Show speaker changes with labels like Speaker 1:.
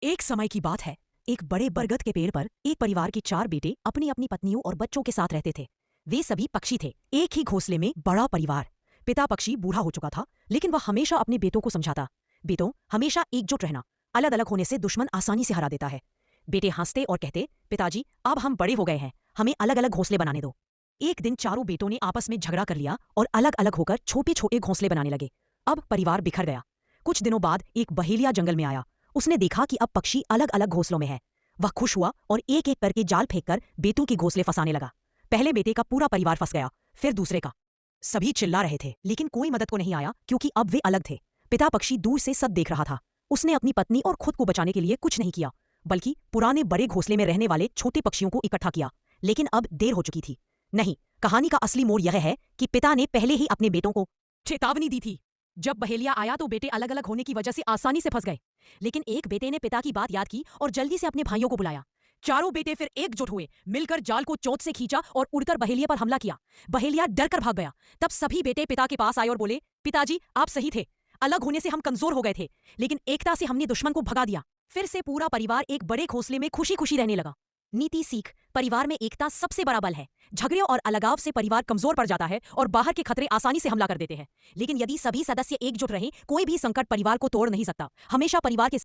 Speaker 1: एक समय की बात है। एक बड़े बरगद के पेड़ पर एक परिवार के 4 बेटे अपनी अपनी पत्नियों और बच्चों के साथ रहते थे। वे सभी पक्षी थे। एक ही घोंसले में बड़ा परिवार। पिता पक्षी बूढ़ा हो चुका था, लेकिन वह हमेशा अपने बेटों को समझाता, बेटों, हमेशा एकजुट रहना, अलग अलग होने से दुश्मन आसानी से हरा देता है। बेटे हंसते और कहते, पिताजी, अब हम बड़े हो गए हैं, हमें अलग अलग घोंसले बनाने दो। एक दिन चारों बेटों ने आपस में झगड़ा कर लिया और अलग अलग होकर छोटे छोटे घोंसले बनाने लगे। अब परिवार बिखर गया। कुछ दिनों बाद एक बहेलिया जंगल में आया। उसने देखा कि अब पक्षी अलग अलग घोंसलों में है। वह खुश हुआ और एक एक करके जाल फेंककर बेटों के घोंसले फंसाने लगा। पहले बेटे का पूरा परिवार फंस गया, फिर दूसरे का। सभी चिल्ला रहे थे, लेकिन कोई मदद को नहीं आया, क्योंकि अब वे अलग थे। पिता पक्षी दूर से सब देख रहा था। उसने अपनी पत्नी और खुद को बचाने के लिए कुछ नहीं किया, बल्कि पुराने बड़े घोंसले में रहने वाले छोटे पक्षियों को इकट्ठा किया। लेकिन अब देर हो चुकी थी। नहीं, कहानी का असली मोड़ यह है कि पिता ने पहले ही अपने बेटों को चेतावनी दी थी। जब बहेलिया आया तो बेटे अलग अलग होने की वजह से आसानी से फंस गए। लेकिन एक बेटे ने पिता की बात याद की और जल्दी से अपने भाइयों को बुलाया। चारों बेटे फिर एकजुट हुए, मिलकर जाल को चोंच से खींचा और उड़कर बहेलिया पर हमला किया। बहेलिया डर कर भाग गया। तब सभी बेटे पिता के पास आए और बोले, पिताजी, आप सही थे। अलग होने से हम कमजोर हो गए थे, लेकिन एकता से हमने दुश्मन को भगा दिया। फिर से पूरा परिवार एक बड़े घोंसले में खुशी खुशी रहने लगा। नीति सीख, परिवार में एकता सबसे बड़ा बल है। झगड़े और अलगाव से परिवार कमजोर पड़ जाता है और बाहर के खतरे आसानी से हमला कर देते हैं। लेकिन यदि सभी सदस्य एकजुट रहें, कोई भी संकट परिवार को तोड़ नहीं सकता। हमेशा परिवार के